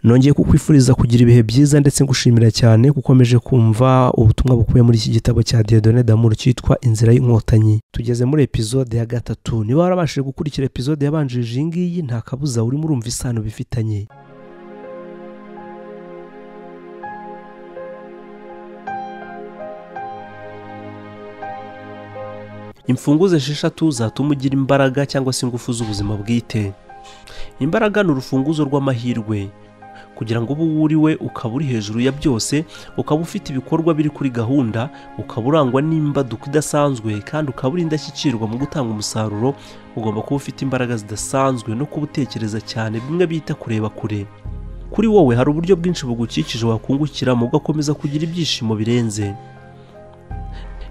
nongeye kukwifuriza kugira ibihe byiza ndetse ngushimira cyane gukomeje kumva ubutumwa bukuye muri iki gitabo cya Dieudonne D'amour cyitwa Inzira y'inkotanyi. Tugeze muri episode ya 3. Niba warabashije gukurikira episode yabanjirije iyi ngiyi nta kabuza urimo urumva isano bifitanye. Imfunguzo 6 zatuma ugira imbaraga cyangwa se ingufu z'ubuzima bwite. Imbaraga ni urufunguzo rw'amahirwe kugira ngo ubu wuriwe ukaba uri hejuru ya byose, ukaba ufite ibikorwa biri kuri gahunda, ukaba urangwa n'imbaduko idasanzwe kandi ukaba uri indashyikirwa mu gutanga umusaruro. Ugomba kuba ufite imbaraga zidasanzwe no kuba utekereza cyane, bimwe bita kureba kure. Kuri wowe hari uburyo bwinshi bugukikije wakungukiramo ugakomeza kugira ibyishimo birenze.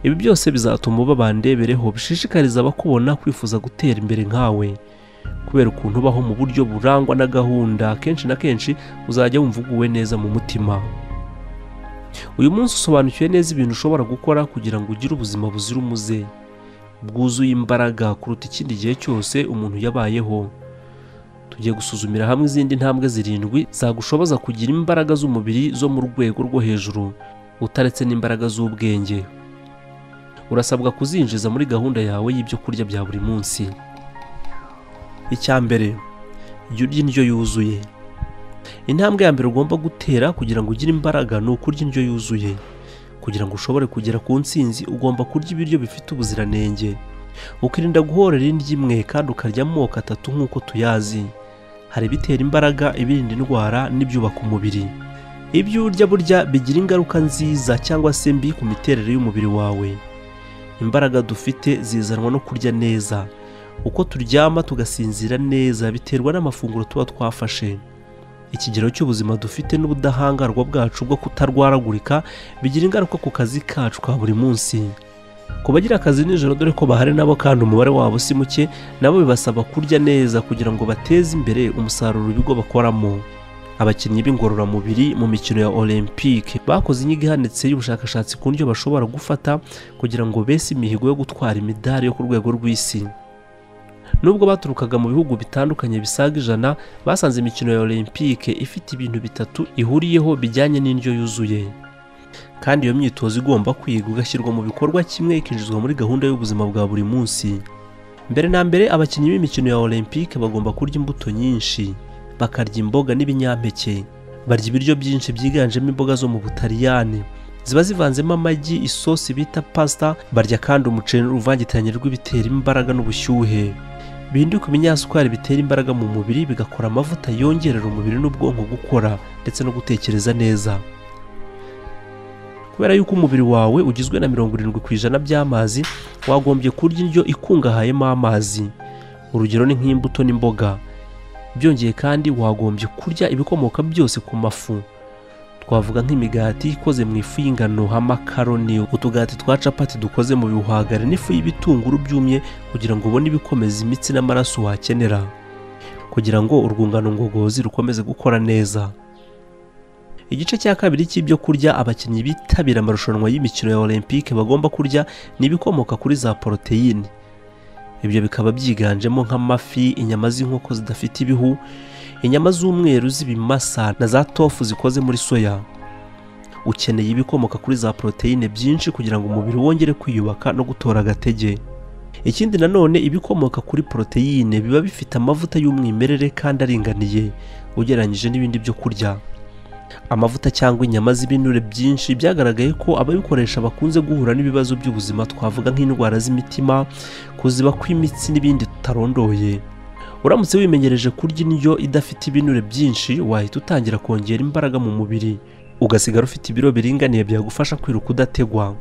Ibi byose bizatuma uba bandebereho, bishishikariza abakubona kwifuza gutera imbere nkawe. Kubera ukuntu ubaho mu buryo burangwa na gahunda, kenshi na kenshi uzajya wumva uguwe neza mu mutima. Uyu munsi usobanukiwe neza ibintu ushobora gukora kugira ngo ugire ubuzima buzira umuze, bwuzuye imbaraga kuruta ikindi gihe cyose umuntu yabayeho. Tugiye gusuzumira hamwe izindi ntambwe 7 zagushoboza kugira imbaraga z'umubiri zo mu rwego rwo hejuru, utaretse n'imbaraga z'ubwenge. Urasabwa kuzinjiza muri gahunda yawe y'ibyo kurya bya buri munsi. Icyambere, jya urya indyo yuzuye. Intambwe ya mbere ugomba gutera kugira ngo ugire imbaraga ni ukurya indyo yuzuye. Kugira ngo ushobore kugera ku ntsinzi ugomba kurya ibiryo bifite ubuziranenge. Ukirinda guhorera indyo imwe kandi ukarya amoko 3 nk'uko tuyazi. Hari ibitera imbaraga, ibirinda indwara n'ibyubaka umubiri. Ibyo urya burya bigira ingaruka nziza cyangwa se mbi ku miterere y'umubiri wawe. Imbaraga dufite zizanwa no kurya neza. Uko turyama tugasinzira neza biterwa n'amafunguro tuba twafashe. Ikigero cy'ubuzima dufite n'ubudahangarwa bwacu bwo kutarwaragurika bigira ingaruka ku kazi kacu ka buri munsi. Ku bagira akazi nijoro dore ko bahari nabo kandi umubare wabo si muke, nabo bibasaba kurya neza kugira ngo bateze imbere umusaruro ibigo bakoramo. Abakinnyi b'ingororamubiri mu mikino ya Olympique bakoze inyigo ihanitse y'ubushakashatsi ku ndyo bashobora gufata kugira ngo bese imihigo yo gutwara imidari yo ku rwego rw'isi. Nubwo baturukaga mu bihugu bitandukanye bisaga 100, basanze imikino ya Olympique ifite ibintu 3 ihuriyeho bijyanye n'indyo yuzuye. Kandi iyo myitozo igomba kwiga ugashyirwa mu bikorwa kimwe, ikinjizwa muri gahunda y'ubuzima bwa buri munsi. Mbere na mbere abakinnyi b'imikino ya Olympique bagomba kurya imbuto nyinshi, bakarya imboga n'ibinyampeke. Barya ibiryo byinshi byiganjemo imboga zo mu Butaliyani, ziba zivanzemo amagi, isosi bita pasta. Barya kandi umuceri n'uruvangitiranye rw'ibitera imbaraga n'ubushyuhe. Bihinduka ibinyasukari bitera imbaraga mu mubiri, bigakora amavuta yongerera umubiri n'ubwonko gukora ndetse no gutekereza neza. Kubera yuko umubiri wawe ugizwe na 70% by'amazi, wagombye kurya indyo ikungahayemo amazi. Urugero ni nk'imbuto n'imboga. Byongeye kandi wagombye kurya ibikomoka byose ku mafu. Twavuga nk'imigati ikoze mu ifu y'ingano, amakaroni, utugati twa capati dukoze mu bihwagari n'ifu y'ibitunguru byumye kugira ngo ubone ibikomeza imitsi n'amaraso wakenera, kugira ngo urwungano ngogozi rukomeze gukora neza. Igice cya kabiri cy'ibyo kurya abakinnyi bitabira amarushanwa y'imikino ya Olympique bagomba kurya ni ibikomoka kuri za poroteyine. Ibyo bikaba byiganjemo nk'amafi, inyama z'inkoko zidafite ibihu, inyama z'umweru z'ibimasa na za tofu zikoze muri soya. Ukeneye ibikomoka kuri za proteine byinshi kugira ngo umubiri wongere kwiyubaka no gutora agatege. Ikindi nanone ibikomoka kuri proteine biba bifite amavuta y'umwimerere kandi aringaniye ugereranyije n'ibindi byo kurya. Amavuta cyangwa inyama z'ibinure byinshi byagaragaye ko ababikoresha bakunze guhura n'ibibazo by'ubuzima, twavuga nk'indwara z'imitima, kuziba kw'imitsi n'ibindi tutarondoye. Uramutse wimenyereje kurya indyo idafite ibinure byinshi, wahita utangira kongera imbaraga mu mubiri, ugasigara ufite ibiro biringaniye byagufasha kwiruka udategwa.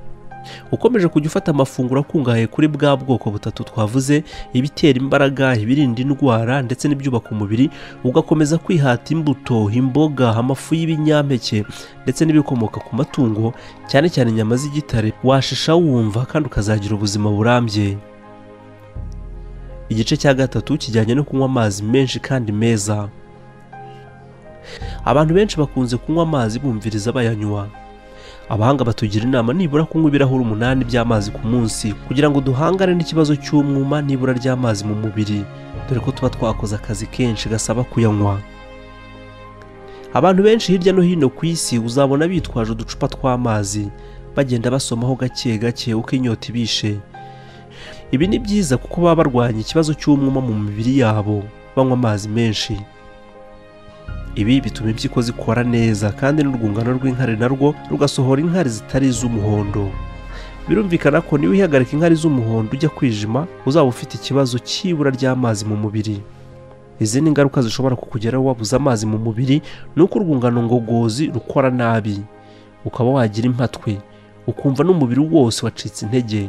Ukomeje kujya ufata amafunguro akungahaye kuri bwa bwoko 3 twavuze, ibitera imbaraga, ibirinda indwara ndetse n'ibyubaka umubiri, ugakomeza kwihata imbuto, imboga, amafu y'ibinyampeke ndetse n'ibikomoka ku matungo, cyane cyane inyama z'igitare, washisha wumva kandi ukazagira ubuzima burambye. Igice cya 3 kijyanye no kunywa amazi menshi kandi meza. Abantu benshi bakunze kunywa amazi bumviriza bayanywa. Abahanga batugira inama nibura kunywa ibirahuri 8 by'amazi ku munsi kugira ngo duhangane n'ikibazo cy'umwuma nibura ry'amazi mu mubiri, dore ko tuba twakoze akazi kenshi gasaba kuyanywa. Abantu benshi hirya no hino ku isi uzabona bitwaje uducupa tw'amazi bagenda basomaho gake gake uko inyota ibishe. Ibi ni byiza kuko baba barwanya ikibazo cy'umwuma mu mibiri yabo banywa amazi menshi. Ibi bituma impyiko zikora neza kandi n'urwungano rw'inkari narwo rugasohora inkari zitari iz'umuhondo. Birumvikana ko niba uhihagarika inkari z'umuhondo ujya kwijima uzaba ufite ikibazo cy'ibura ry'amazi mu mubiri. Izindi ngaruka zishobora kukugeraho wabuze amazi mu mubiri ni uko urwungano ngogozi rukora nabi, ukaba wagira impatwe, ukumva n'umubiri wose wacitse intege.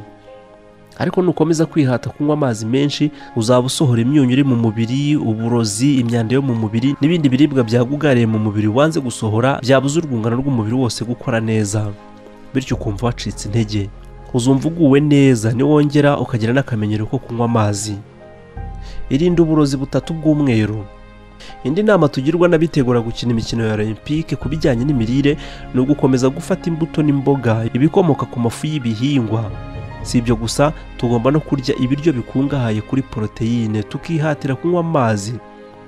Ariko nukomeza kwihata kunywa amazi menshi uzaba usohora imyunyu iri mu mubiri, uburozi, imyanda yo mu mubiri n'ibindi biribwa byagugariye mu mubiri wanze gusohora byabuze urwungano rw'umubiri wose gukora neza, bityo ukumva wacitse intege. Uzumva uguwe neza niwongera ukagira n'akamenyero ko kunywa amazi. Irinde uburozi butatu bw'umweru. Indi nama tugirwa n'abitegura gukina imikino ya Olympique ku bijyanye n'imirire ni ugukomeza gufata imbuto n'imboga, ibikomoka ku mafu y'ibihingwa. Si ibyo gusa, tugomba no kurya ibiryo bikungahaye kuri poroteyine, tukihatira kunywa amazi.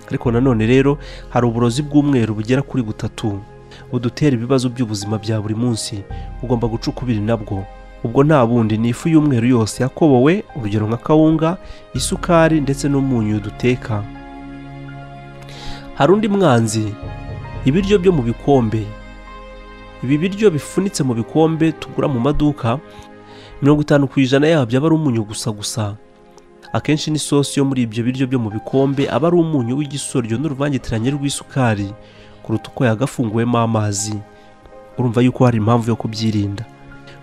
Ariko nanone rero hari uburozi bw'umweru bugera kuri butatu budutera ibibazo by'ubuzima bya buri munsi, ugomba guca ukubiri nabwo. Ubwo nta bundi ni ifu y'umweru yose yakobowe, urugero nka kawunga, isukari ndetse n'umunyu duteka. Hari undi mwanzi, ibiryo byo mu bikombe. Ibi biryo bifunitse mu bikombe tugura mu maduka 50% yabyo aba ari umunyu gusa. Akenshi n'isosi yo muri ibyo biryo byo mu bikombe aba ari umunyu w'igisoryo n'uruvangitiranye rw'isukari kuruta uko yagafunguwemo amazi. Urumva yuko hari impamvu yo kubyirinda.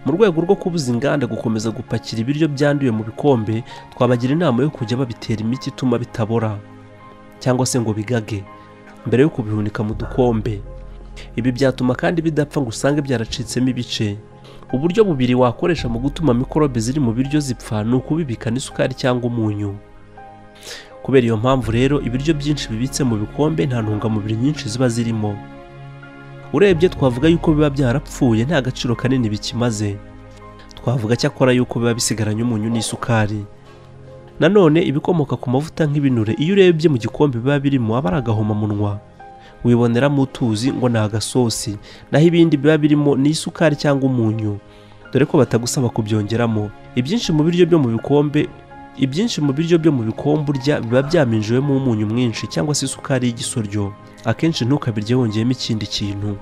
Mu rwego rwo kubuza inganda gukomeza gupakira ibiryo byanduye mu bikombe, twabagira inama yo kujya babitera imiti ituma bitabora cyangwa se ngo bigage mbere yo kubihunika mu dukombe. Ibi byatuma kandi bidapfa ngo usange byaracitsemo ibice. Uburyo bubiri wakoresha mu gutuma mikorobe ziri mu biryo zipfa ni ukubibika n'isukari cyangwa umunyu. Kubera iyo mpamvu rero ibiryo byinshi bibitse mu bikombe nta ntungamubiri nyinshi ziba zirimo. Urebye twavuga yuko biba byarapfuye nta gaciro kanini bikimaze. Twavuga cyakora yuko biba bisigaranye umunyu n'isukari. Nanone ibikomoka ku mavuta nk'ibinure iyo urebye mu gikombe biba birimo aba ari agahomamunwa. Wiboneramo utuzi ngo ni agasosi, naho ibindi biba birimo ni isukari cyangwa umunyu, dore ko batagusaba kubyongeramo. Ibyinshi mu biryo byo mu bikombe urya biba byaminjiwemo umunyu mwinshi cyangwa se isukari y'igisoryo. Akenshi ntukabirye wongeyemo ikindi kintu.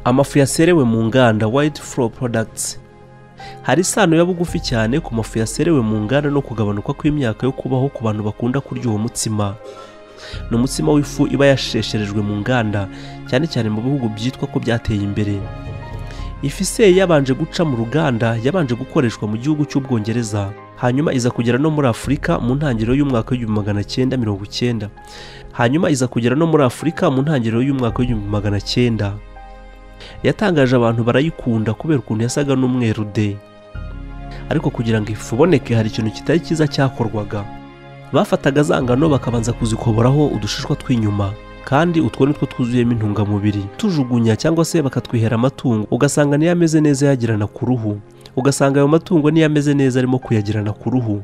Amafu yaserewe mu nganda, white flour products. Hari isano ya bugufi cyane ku mafu yaserewe mu nganda no kugabanuka kw'imyaka yo kubaho ku bantu bakunda kurya uwo mutsima. Ni umutsima w'ifu iba yashesherejwe mu nganda, cyane cyane mu bihugu byitwa ko byateye imbere. Ifu iseye yabanje guca mu ruganda yabanje gukoreshwa mu gihugu cy'Ubwongereza, hanyuma iza kugera no muri Afurika mu ntangiriro y'umwaka w'1990. Hanyuma iza kugera no muri Afurika mu ntangiriro y'umwaka w'1900. Yatangaje abantu barayikunda kubera ukuntu yasaga n'umweru de. Ariko kugira ngo ifu iboneke hari ikintu kitari cyiza cyakorwaga. Bafataga zangano bakabanza kuzikoboraho udushishwa tw'inyuma, kandi utwo nitwo twuzuyemo intungamubiri. Tujugunya cyangwa se bakatwihera amatungo, ugasanga niyo ameze neza yagirana ku ruhu. Ugasanga ayo matungo niyo ameze neza arimo kuyagirana ku ruhu.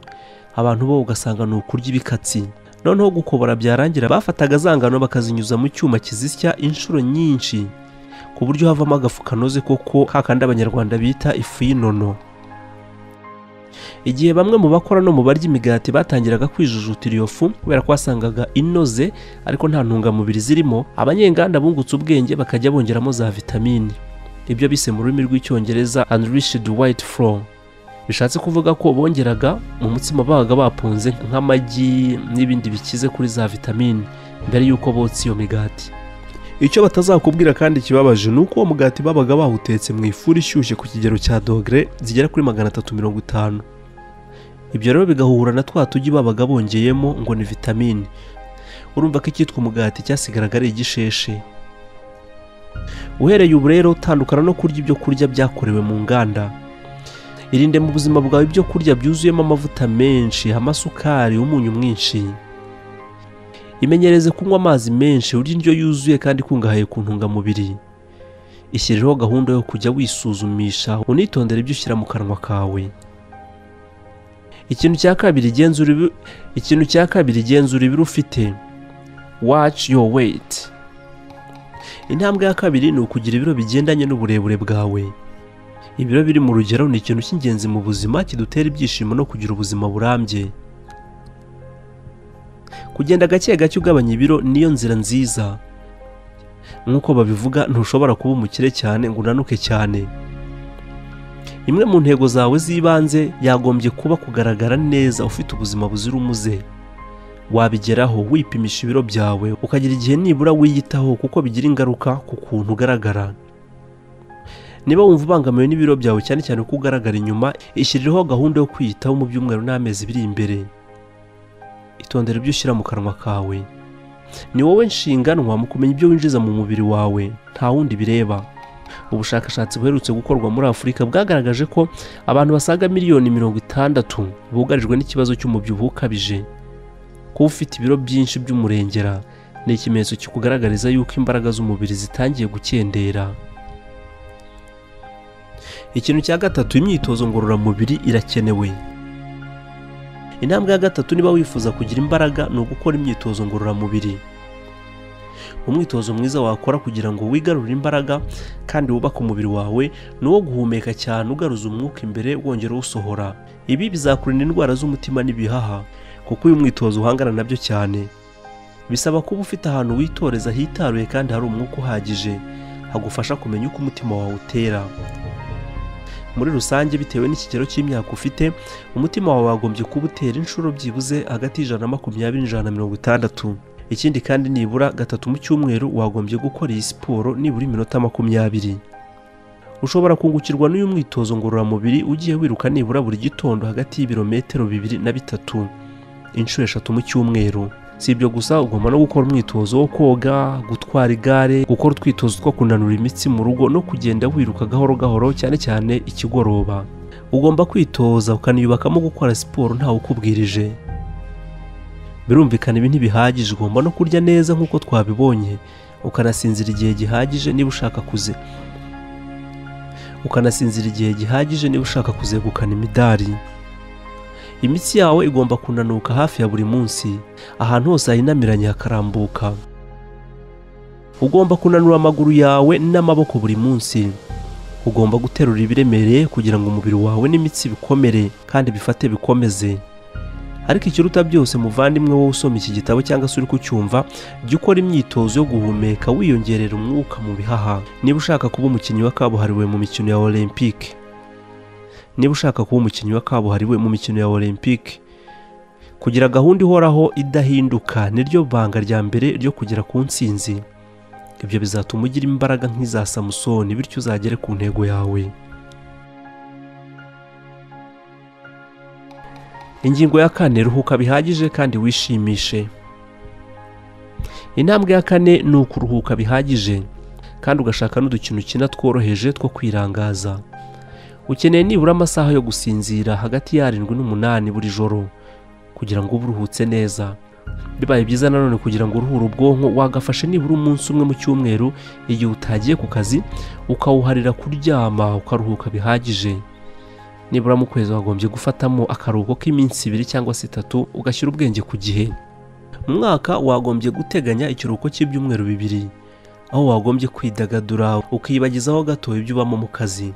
Abantu bo ugasanga ni ukurya ibikatsi. Noneho gukobora byarangira bafataga zangano bakazinyuza mu cyuma kizisya inshuro nyinshi, ku buryo havamo agafu kanoze koko kakandi abanyarwanda bita ifu y'inono. Igihe bamwe mu bakora no mu barya imigati batangiraga kwijujutira iyo fu kubera ko wasangaga inoze ariko nta ntungamubiri zirimo, abanyenganda bungutse ubwenge bakajya bongeramo za vitamini. Ibyo bise mu rurimi rw'icyongereza enriched white flour. Bishatse kuvuga ko bongeraga mu mutsima babaga bapunze nk'amagi n'ibindi bikize kuri za vitamini mbere yuko botsa iyo migati. Icyo batazakubwira kandi kibabaje nuko uwo mugati babaga bawutetse mu ifuru ishyushye ku kigero cya dogere zigera kuri 350. Ibyo rero bigahura na twa tugi babaga bongeyemo ngo ni vitamini. Urumva ko icyitwa umugati cyasigaraga ari igisheshe. Uhereye ubu rero utandukana no kurya ibyo kurya byakorewe mu nganda. Irinde mu buzima bwawe ibyo kurya byuzuyemo amavuta menshi, amasukari, umunyu mwinshi. Imenyereze kunywa amazi menshi, urya indyo yuzuye kandi ikungahaye ku ntungamubiri. Ishyirireho gahunda yo kujya wisuzumisha, unitondera ibyo ushyira mu kanwa kawe. Ikintu cya kabiri genzura ibiro ufite. Watch your weight. Intambwe ya kabiri ni ukugira ibiro bigendanye n'uburebure bwawe. Ibiro biri mu rugero ni ikintu cy'ingenzi mu buzima kidutera ibyishimo no kugira ubuzima burambye. Kugenda gake gake ugabanya ibiro niyo nzira nziza. Nk'uko babivuga, ntushobora kuba umukire cyane ngo unanuke cyane. Imwe mu ntego zawe z'ibanze yagombye kuba kugaragara neza ufite ubuzima buzira umuze. Wabigeraho wipimisha ibiro byawe, ukagira igihe nibura wiyitaho kuko bigira ingaruka ku kuntu ugaragara. Niba wumva ubangamiwe n'ibiro byawe cyane cyane ko ugaragara inyuma, ishyirireho gahunda yo kwiyitaho mu byumweru n'amezi biri imbere. Itondere ibyo ushyira mu kanwa kawe. Ni wowe nshinganwa mu kumenya ibyo winjiza mu mubiri wawe, nta wundi bireba. Ubushakashatsi buherutse gukorwa muri Afurika bwagaragaje ko abantu basaga miliyoni 60 bugarijwe n'ikibazo cy'umubyibuho ukabije. Kuba ufite ibiro byinshi by'umurengera ni ikimenyetso kikugaragariza yuko imbaraga z'umubiri zitangiye gukendera. Ikintu cya gatatu, imyitozo ngororamubiri irakenewe. Intambwe ya gatatu, niba wifuza kugira imbaraga, ni ugukora imyitozo ngororamubiri. Umwitozo mwiza wakora kugira ngo wigarurire imbaraga kandi wubake umubiri wawe ni uwo guhumeka cyane ugaruza umwuka imbere wongera uwusohora. Ibi bizakurinda indwara z'umutima n'ibihaha kuko uyu mwitozo uhangana nabyo cyane. Bisaba kuba ufite ahantu witoreza hitaruye kandi hari umwuka uhagije, hagufasha kumenya uko umutima wawe utera. Muri rusange, bitewe n'ikigero cy'imyaka ufite, umutima wawe wagombye kuba utera inshuro byibuze hagati y'120 n'160. Ikindi kandi, nibura 3 mu cyumweru wagombye gukora iyi siporo nibura iminota 20. Ushobora kungukirwa n'uyu mwitozo ngororamubiri ugiye wiruka nibura buri gitondo hagati y'ibirometero 2 na 3 inshuro 3 mu cyumweru. Si ibyo gusa, ugomba no gukora umwitozo wo koga, gutwara igare, gukora utwitozo two kunanura imitsi mu rugo no kugenda wiruka gahoro gahoro cyane cyane ikigoroba. Ugomba kwitoza ukaniyubakamo gukora siporo ntawe ukubwirije. Birumvikana ibi ntibihagije, ugomba no kurya neza nk'uko twabibonye, ukanasinzira igihe gihagije niba ushaka kuzegukana imidari. Imitsi yawe igomba kunanuka hafi ya buri munsi, ahantu hose hahinamiranye hakarambuka. Ugomba kunanura amaguru yawe n'amaboko buri munsi. Ugomba guterura ibiremereye kugira ngo umubiri wawe n'imitsi bikomere kandi bifate bikomeze. Ariko ikiruta byose, muvandimwe wowe usoma iki gitabo cyangwa se uri kucyumva, jya ukora imyitozo yo guhumeka wiyongerera umwuka mu bihaha. Niba ushaka kuba umukinnyi wa kabuhariwe mu mikino ya Olympique, kugira gahunda ihoraho idahinduka niryo banga rya mbere ryo kugera ku ntsinzi. Ibyo bizatuma ugira imbaraga nk'iza Samusoni, bityo uzagere ku ntego yawe. Ingingo ya 4, ruhuka bihagije kandi wishimishe. Intambwe ya 4 ni ukuruhuka bihagije kandi ugashaka n'udukino ukina tworoheje two kwirangaza. Ukeneye nibura amasaha yo gusinzira hagati ya 7 n'8 buri joro kugira ngo ube uruhutse neza. Bibaye byiza nanone kugira ngo uruhure ubwonko, wagafashe nibura umunsi umwe mu cyumweru igihe utagiye ku kazi, ukawuharira kuryama ukaruhuka bihagije. Nibura mu kwezi wagombye gufatamo akaruhuko k'iminsi 2 cyangwa 3 ugashyira ubwenge ku gihe. Mu mwaka wagombye guteganya ikiruhuko cy'ibyumweru 2, aho wagombye kwidagadura ukiyibagizaho gato ibyo ubamo mu kazi.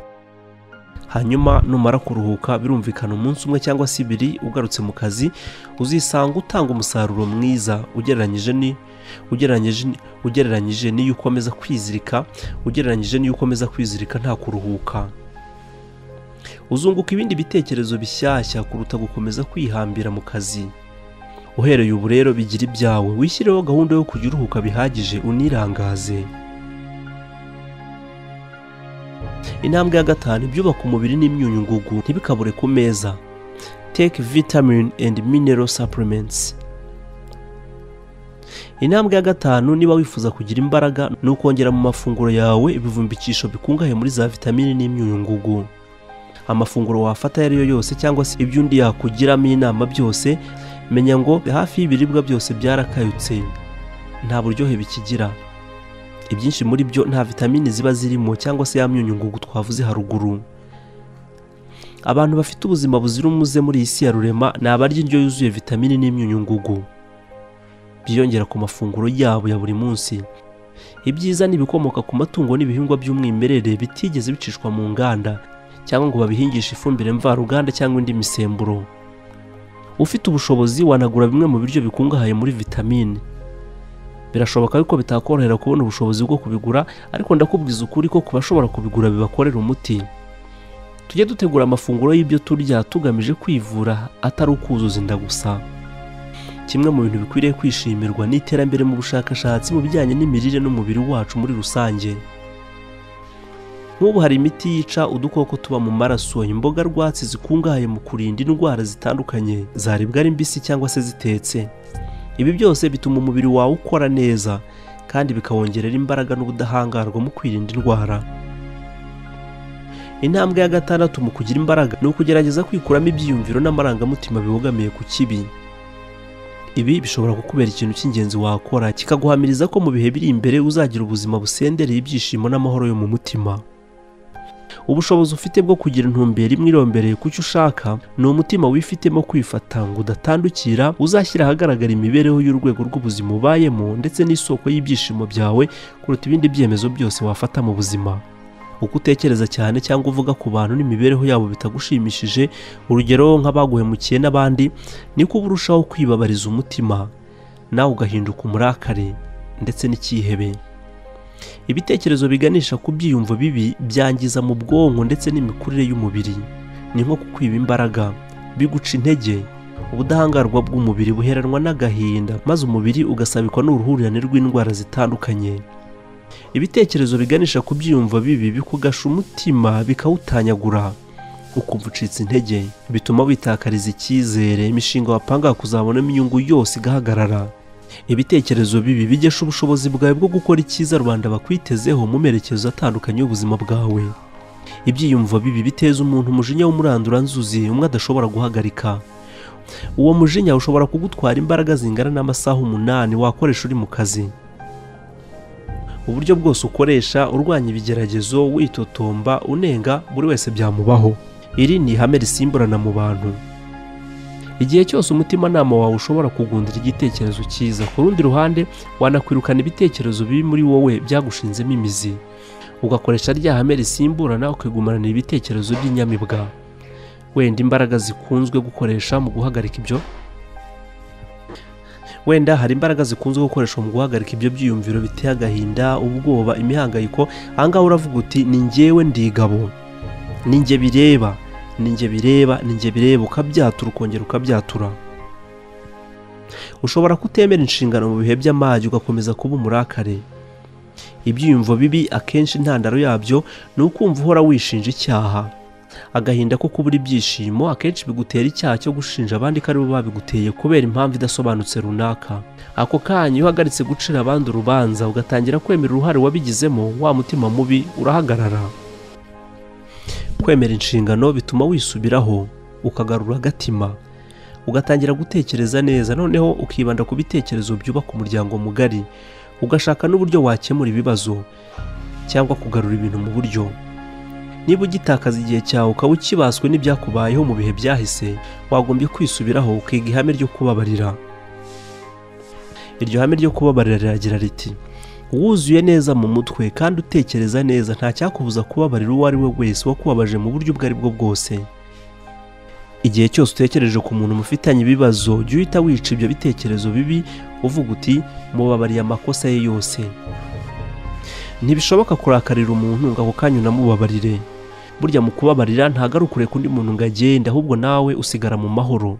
Hanyuma numara kuruhuka, birumvikana umunsi umwe cyangwa 2 ugarutse mu kazi, uzisanga utanga umusaruro mwiza ugereranyije n'iyo ukomeza kwizirika nta kuruhuka. Uzunguka ibindi bitekerezo bishyashya kuruta gukomeza kwihambira mu kazi. Uhereye ubu rero bigira ibyawe, wishyireho gahunda yo kujya uruhuka bihagije unirangaze. Intambwe ya 5, ibyubaka umubiri n'imyunyu ngugu ntibikabure ku meza. Take vitamin and mineral supplements. Intambwe ya 5, niba wifuza kugira imbaraga, ni ukongera mu mafunguro yawe ibivumbikisho bikungahaye muri za vitamini n'imyunyu ngugu. Amafunguro wafata yariyo yose cyangwa se ibyo undi yakugiramo inama byose, menya ngo hafi y'ibiribwa byose byarakayutse, nta buryohe bikigira. Ibyinshi muri byo nta vitamini ziba zirimo cyangwa se ya myunyu ngugu twavuze haruguru. Abantu bafite ubuzima buzira umuze muri iyi si ya rurema ni abarya indyo yuzuye vitamini n'imyunyu ngugu, byiyongera ku mafunguro yabo ya buri munsi. Ibyiza ni ibikomoka ku matungo n'ibihingwa by'umwimerere bitigeze bicishwa mu nganda cyangwa ngo babihingishe ifumbire mvaruganda cyangwa indi misemburo. Ufite ubushobozi wanagura bimwe mu biryo bikungahaye muri vitamine. Birashoboka yuko bitakorohera kubona ubushobozi bwo kubigura, ariko ndakubwiza ukuri ko kubashobora kubigura bibakorera umuti. Tujye dutegura amafunguro y'ibyo turya tugamije kwivura atari ukuzuza inda gusa. Kimwe mu bintu bikwiriye kwishimirwa ni iterambere mu bushakashatsi mu bijyanye n'imirire n'umubiri wacu muri rusange. Nk'ubu hari imiti yica udukoko tuba mu maraso, imboga rwatsi zikungahaye mu kurinda indwara zitandukanye, zaribwa ari mbisi cyangwa se zitetse. Ibi byose bituma umubiri wawe ukora neza kandi bikawongerera imbaraga n'ubudahangarwa mu kwirinda indwara. Intambwe ya gatandatu mu kugira imbaraga ni ukugerageza kwikuramo ibyiyumviro n'amarangamutima bibogamiye ku kibi. Ibi bishobora kukubera ikintu cy'ingenzi wakora kikaguhamiriza ko mu bihe biri imbere uzagira ubuzima busendereye ibyishimo n'amahoro yo mu mutima. Ubushobozi ufite bwo kugira intumbero imwe irombereye ku cyo ushaka ni umutima wifitemo kwifata ngo udatandukira, uzashyira ahagaragara imibereho y'urwego rw'ubuzima ubayemo ndetse n'isoko y'ibyishimo byawe kuruta ibindi byemezo byose wafata mu buzima. Uko utekereza cyane cyangwa uvuga ku bantu n'imibereho yabo bitagushimishije, urugero nk'abaguhemukiye n'abandi, niko urushaho kwibabariza umutima nawe ugahinduka umurakare ndetse n'icyihebe. Ibitekerezo biganisha ku byiyumvo bibi byangiza mu bwonko ndetse n'imikurire y'umubiri. Ni nko kukwiba imbaraga, biguca intege, ubudahangarwa bw'umubiri buheranwa n'agahinda, maze umubiri ugasabikwa n'uruhurirane rw'indwara zitandukanye. Ibitekerezo biganisha ku byiyumvo bibi bikugasha umutima bikawutanyagura, ukumva ucitse intege, bituma witakariza icyizere, imishinga wapanga kuzabonamo inyungu yose igahagarara. Ibitekerezo bibi bigesha ubushobozi bwawe bwo gukora icyiza rubanda bakwitezeho mu merekezo atandukanye y'ubuzima bwawe. Ibyiyumvo bibi biteza umuntu umujinya w'umuranduranzuzi umwe adashobora guhagarika. Uwo mujinya ushobora kugutwara imbaraga zingana n'amasaha 8 wakoresha uri mu kazi. Uburyo bwose ukoresha urwanya ibigeragezo, witotomba, unenga, buri wese byamubaho. Iri ni ihame risimburana mu bantu. Igihe cyose umutimanama wawe ushobora kugundira igitekerezo cyiza, ku rundi ruhande wanakwirukana ibitekerezo bibi muri wowe byagushinzemo imizi, ugakoresha rya hame risimburana ukigumanana ibitekerezo by'inyamibwa. Wenda imbaraga zikunzwe gukoresha mu guhagarika ibyo mu guhagarika ibyo byiyumviro biteye agahinda, ubwoba, imihangayiko. Ahangaha uravuga uti ni njyewe ndigabo, ni njye bireba, ni njye bireba, ukabyatura ukongera ukabyatura. Ushobora kutemera inshingano mu bihe by'amage ugakomeza kuba umurakare. Ibyiyumvo bibi akenshi intandaro yabyo ni ukumva uhora wishinja icyaha. Agahinda ko kubura ibyishimo akenshi bigutera icyaha cyo gushinja abandi ko ari bo babiguteye kubera impamvu idasobanutse runaka. Ako kanya iyo uhagaritse gucira abandi urubanza ugatangira kwemera uruhare wabigizemo, wa mutima mubi urahagarara. Kwemera inshingano bituma wisubiraho, ukagarura agatima, ugatangira gutekereza neza, noneho ukibanda ku bitekerezo byubaka umuryango mugari, ugashaka n'uburyo wakemura ibibazo cyangwa kugarura ibintu mu buryo. Niba ugitakaza igihe cyawe ukaba ukibaswe n'ibyakubayeho mu bihe byahise, wagombye kwisubiraho ukiga ihame ryo kubabarira. Iryo hame ryo kubabarira riragira riti: wuzuye neza mu mutwe kandi utekereza neza, nta cyakubuza kubabarira uwo ari we wese wakubabaje mu buryo ubwo ari bwo bwose. Igihe cyose utekereje ku muntu mufitanye ibibazo, jya uhita wica ibyo bitekerezo bibi uvuga uti mubabariye amakosa ye yose. Ntibishoboka kurakarira umuntu ngo ako kanya unamubabarire. Burya mu kubabarira ntago ari ukureka undi muntu ngo agende, ahubwo nawe usigara mu mahoro.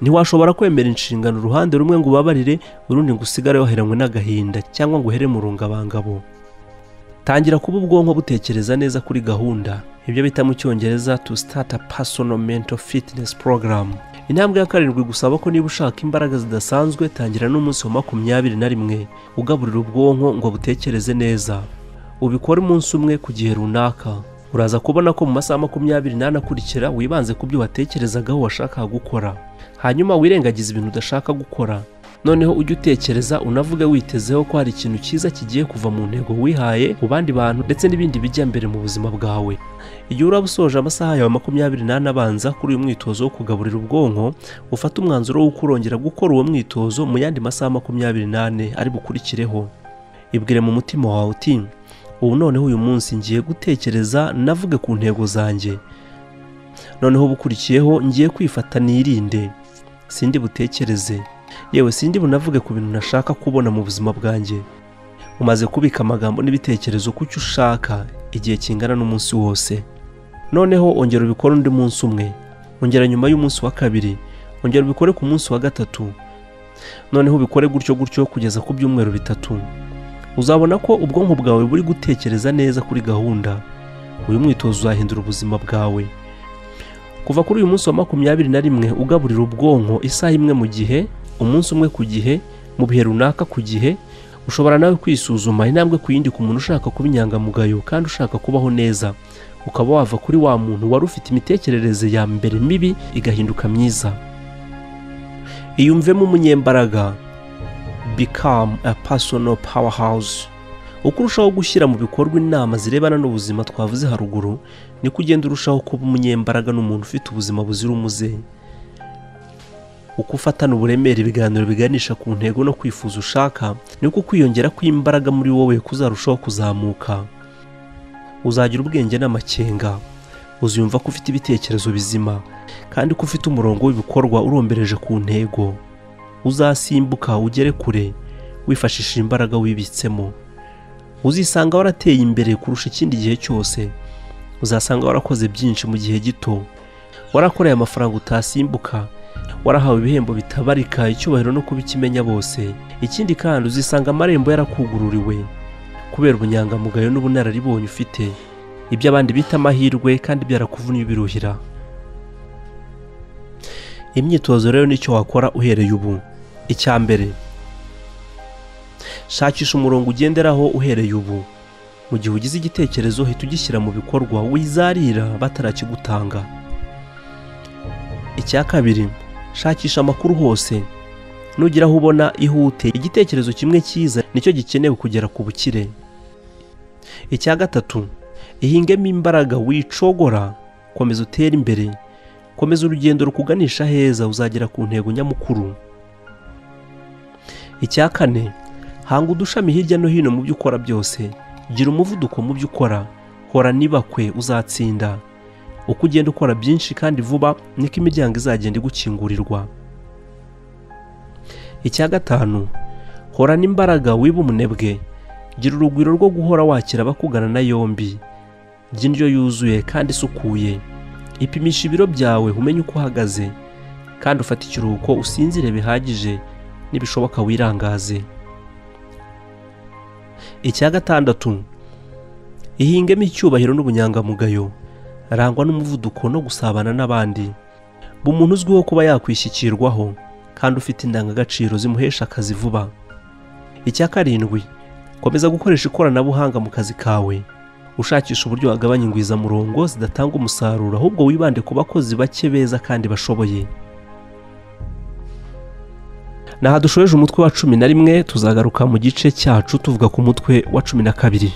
Ntiwashobora kwemera inshingano uruhande rumwe ngo ubabarire, urundi ngo usigare waheranywe n'agahinda cyangwa ngo uhere mu rungabangabo. Tangira kuba ubwonko butekereza neza kuri gahunda, ibyo bita mu Cyongereza to start a personal mental fitness program. Intambwe ya 7 gusaba ko niba ushaka imbaraga zidasanzwe, tangira n'umunsi wa 21 ugaburira ubwonko ngo butekereze neza. Ubikora umunsi umwe ku gihe runaka. Uraza kubona ko mu masaha 28 akurikira wibanze ku byo watekerezagaho washakaga gukora. Hanyuma wirengagiza ibintu udashaka gukora. Noneho ujye utekereza unavuge witezeho ko hari ikintu cyiza kigiye kuva mu ntego wihaye ku bandi bantu ndetse n'ibindi bijya mbere mu buzima bwawe. Igihe urabusoje amasaha yawe 28 abanza kuri uyu mwitozo wo kugaburira ubwonko, ufata umwanzuro wo kurongera gukora uwo mwitozo mu yandi masaha 28 ari bukurikireho. ibwire mu mutima wawe uti ubu noneho uyu munsi ngiye gutekereza navuge ku ntego zanjye, noneho bukurikiyeho ngiye kwifata nirinde, sindi butekereze, yewe sindi bunavuge ku bintu nashaka kubona mu buzima bwanjye. Umaze kubika amagambo n'ibitekerezo ku cyo ushaka igihe kingana n'umunsi wose, noneho ongera ubikore undi munsi umwe, ongera nyuma y'umunsi wa kabiri, ongera ubikore ku munsi wa gatatu, noneho ubikore gutyo gutyo kugeza ku byumweru bitatu. Uzabona ko ubwonko bwawe buri gutekereza neza kuri gahunda. Uyu mwitozo uzahindura ubuzima bwawe. Kuva kuri uyu munsi wa 21 ugaburira ubwonko isaha imwe mu gihe, umunsi umwe ku gihe, mu bihe runaka ku gihe. Ushobora nawe kwisuzuma intambwe ku yindi ku muntu ushaka kuba inyangamugayo kandi ushaka kubaho neza, ukaba wava kuri wa muntu wari ufite imitekerereze ya mbere mibi igahinduka myiza. Iyumvemo umunyembaraga. Become a personal powerhouse. Uko urushaho gushyira mu bikorwa inama zirebana n'ubuzima twavuze haruguru, ni kugenda urushaho kuba umunyembaraga n'umuntu ufite ubuzima buzira umuze. Uko ufatana uburemere ibiganiro biganisha ku ntego no kwifuza ushaka, niko kwiyongera kw'imbaraga muri wowe kuzarushaho kuzamuka. Uzagira ubwenge n'amakenga, uziyumva ko ufite ibitekerezo bizima kandi ko ufite umurongo w'ibikorwa urombereje ku ntego. Uzasimbuka ugere kure wifashishije imbaraga wibitsemo. Uzisanga warateye imbere kurusha ikindi gihe cyose. Uzasanga warakoze byinshi mu gihe gito, warakoreye amafaranga utasimbuka, warahawe ibihembo bitabarika, icyubahiro no kubikimenya bose. Ikindi kandi uzisanga amarembo yarakugururiwe kubera ubunyangamugayo n'ubunararibonye ufite, ibyo abandi bita amahirwe kandi byarakuvunye biruhira. Imyitozo rero nicyo wakora uhereye ubu. Icya mbere, shakisha umurongo ugenderaho uhereye ubu. Mu gihe ugize igitekerezo hita ugishyira mu bikorwa, wizarira batarakigutanga. Icya kabiri, shakisha amakuru hose. Nugira aho ubona ihute, igitekerezo kimwe cyiza nicyo gikenewe kugera ku bukire. Icya gatatu, ihingemo imbaraga, wicogora, komeza utere imbere, komeza urugendo rukuganisha heza, uzagera ku ntego nyamukuru. Icya kane, hanga udushami hirya no hino mu byo ukora byose, gira umuvuduko mu byo ukora, hora nibakwe, uzatsinda. Uko ugenda ukora byinshi kandi vuba, niko imiryango izagenda igukingurirwa. Icya gatanu, horana imbaraga, wiba umunebwe, gira urugwiro rwo guhora wakira abakugana na yombi, jya indyo yuzuye kandi isukuye, ipimisha ibiro byawe umenye uko uhagaze, kandi ufate ikiruhuko usinzire bihagije, nibishoboka wirangaze. Icya gatandatu, ihingemo icyubahiro n'ubunyangamugayo, rangwa n'umuvuduko no gusabana n'abandi. Umuntu uzwiho kuba yakwishyikirwaho kandi ufite indangagaciro zimuhesha akazi vuba. Icya karindwi, komeza gukoresha ikoranabuhanga mu kazi kawe, ushakisha uburyo wagabanya ingwizamurongo zidatanga umusaruro, ahubwo wibande ku bakozi bake beza kandi bashoboye. Naha dushoreje umutwe wa 11, tuzagaruka mu gice cyacu tuvuga ku mutwe wa 12.